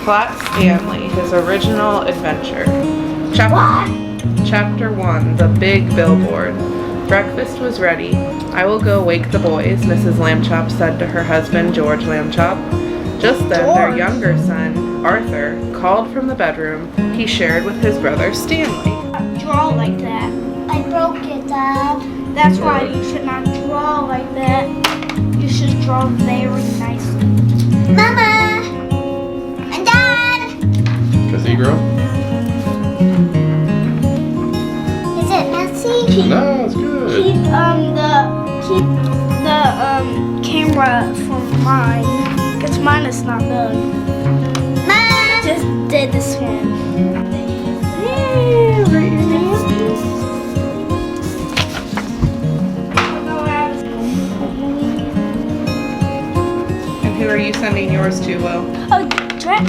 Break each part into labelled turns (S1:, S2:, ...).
S1: Flat Stanley, his original adventure. Chapter 1, The Big Billboard. Breakfast was ready. I will go wake the boys, Mrs. Lambchop said to her husband, George Lambchop. Just then, their younger son, Arthur, called from the bedroom he shared with his brother, Stanley.
S2: Draw like that.
S3: I broke it, Dad.
S2: That's why you should not draw like that. You should draw very nicely.
S3: Mama! And Dad!
S4: Cathedral?
S3: Is it messy?
S4: No, it's good.
S2: Keep the camera from mine, because mine is not good.
S3: Mom!
S2: Just did this one. Yeah, write your name.
S1: And who are you sending yours to, Will?
S2: Oh, Jake.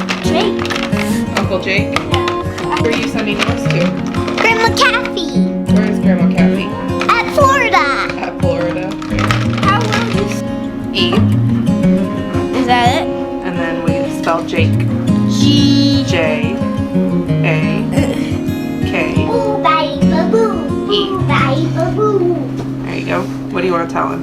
S1: Uncle Jake?
S2: Yeah.
S1: Who are you sending yours to?
S3: Grandma Kathy!
S1: Where is Grandma Kathy?
S3: At Florida!
S1: At Florida.
S2: How will you?
S1: E.
S2: Is that it?
S1: And then we spell Jake.
S2: G.
S1: J. A. K.
S3: Ooh, baby, boo!
S1: E.
S3: Ooh, baby, boo!
S1: There you go. What do you want to tell him?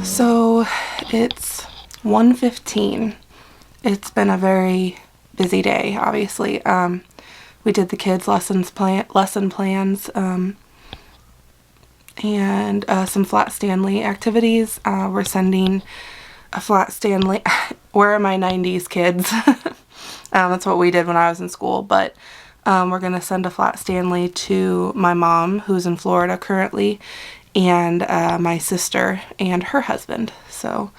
S1: So it's 1:15. It's been a very busy day, obviously. We did the kids' lesson plans and some Flat Stanley activities. We're sending a Flat Stanley. Where are my 90s kids? That's what we did when I was in school. But we're going to send a Flat Stanley to my mom, who's in Florida currently, and my sister and her husband. So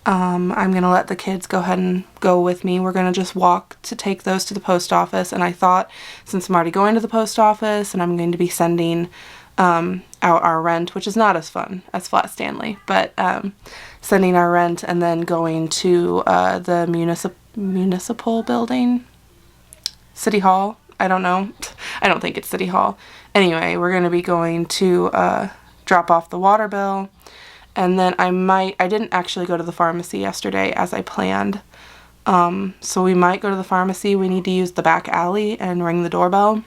S1: I'm going to let the kids go ahead and go with me. We're going to just walk to take those to the post office. And I thought, since I'm already going to the post office and I'm going to be sending out our rent, which is not as fun as Flat Stanley, but sending our rent and then going to the municipal building, City Hall. I don't know. I don't think it's City Hall. Anyway, we're going to be going to drop off the water bill, and then I didn't actually go to the pharmacy yesterday as I planned, so we might go to the pharmacy. We need to use the back alley and ring the doorbell,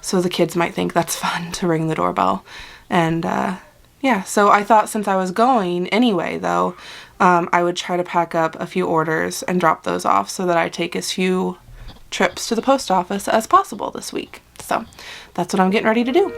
S1: so the kids might think that's fun to ring the doorbell. And yeah, so I thought, since I was going anyway though, I would try to pack up a few orders and drop those off so that I take as few trips to the post office as possible this week. So that's what I'm getting ready to do.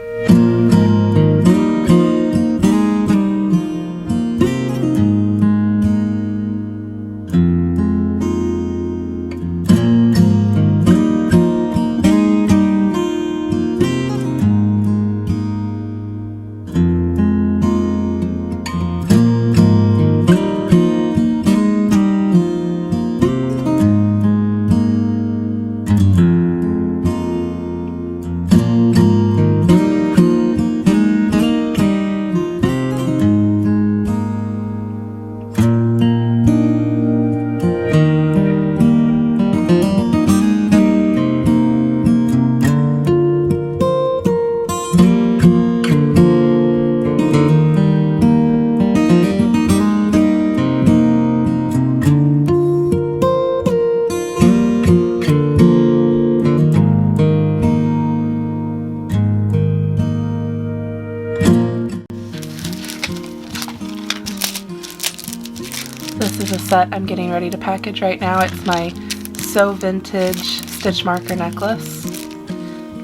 S1: This is a set I'm getting ready to package right now. It's my So Vintage stitch marker necklace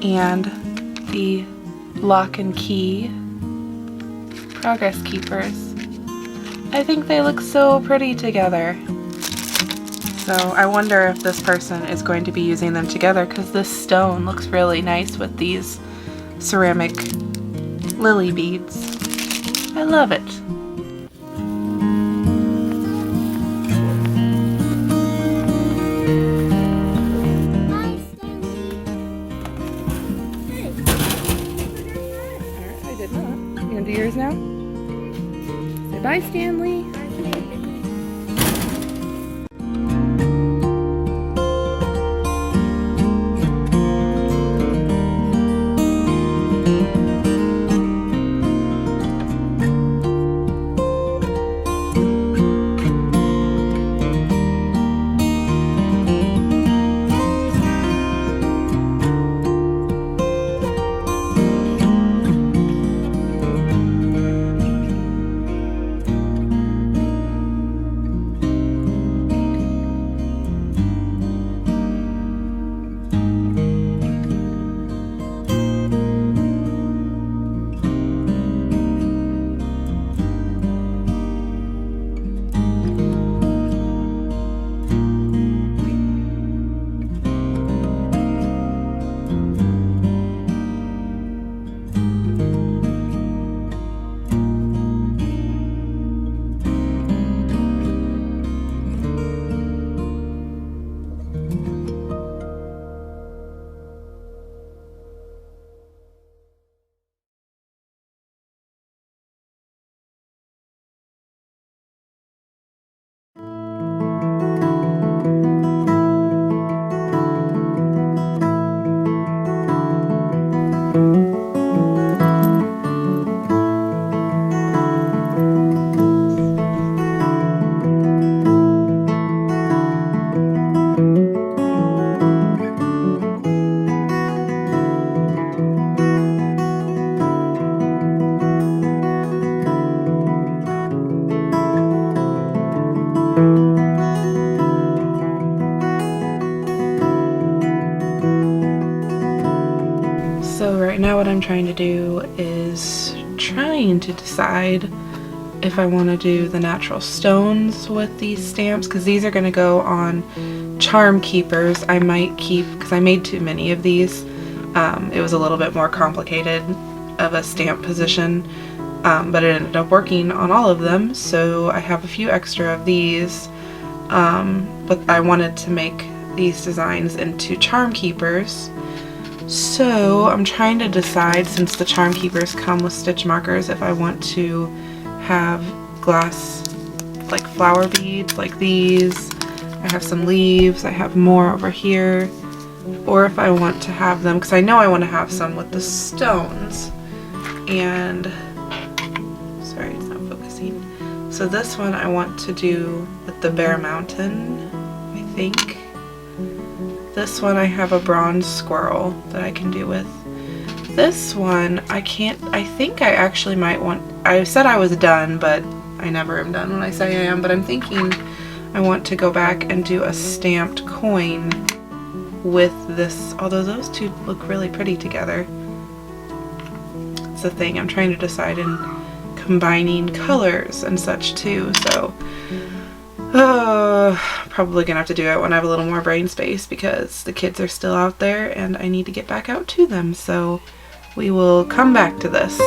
S1: and the lock and key progress keepers. I think they look so pretty together. So I wonder if this person is going to be using them together because this stone looks really nice with these ceramic lily beads. I love it. Do yours now? Say bye, Stanley. So right now what I'm trying to do is trying to decide if I want to do the natural stones with these stamps, because these are going to go on charm keepers. I might keep, because I made too many of these. It was a little bit more complicated of a stamp position, but it ended up working on all of them, so I have a few extra of these. But I wanted to make these designs into charm keepers. So I'm trying to decide, since the charm keepers come with stitch markers, if I want to have glass like flower beads like these. I have some leaves, I have more over here, or if I want to have them, because I know I want to have some with the stones. And sorry, it's not focusing. So this one I want to do with the Bear Mountain, I think. This one I have a bronze squirrel that I can do with. This one I can't, I think I actually might want, I said I was done, but I never am done when I say I am, but I'm thinking I want to go back and do a stamped coin with this, although those two look really pretty together. It's the thing, I'm trying to decide in combining colors and such too, so probably gonna have to do it when I have a little more brain space because the kids are still out there and I need to get back out to them, so we will come back to this.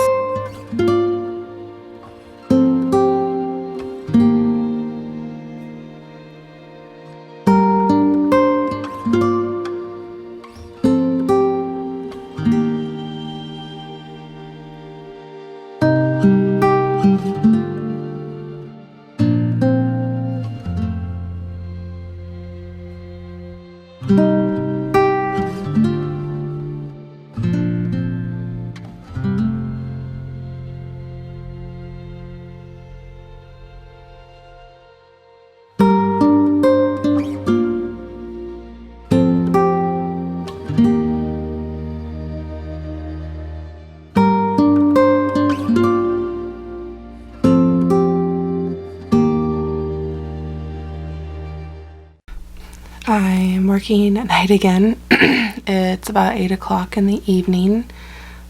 S1: I am working at night again. It's about 8 o'clock in the evening.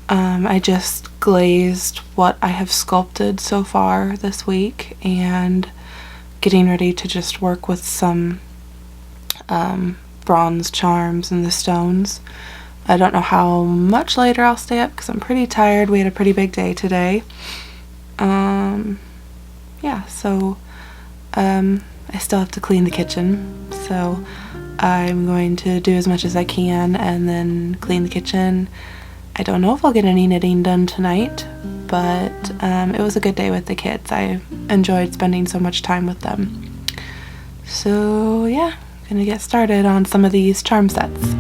S1: I just glazed what I have sculpted so far this week and getting ready to just work with some bronze charms and the stones. I don't know how much later I'll stay up because I'm pretty tired. We had a pretty big day today. Yeah, so I still have to clean the kitchen, so I'm going to do as much as I can and then clean the kitchen. I don't know if I'll get any knitting done tonight, but it was a good day with the kids. I enjoyed spending so much time with them. So yeah, gonna get started on some of these charm sets.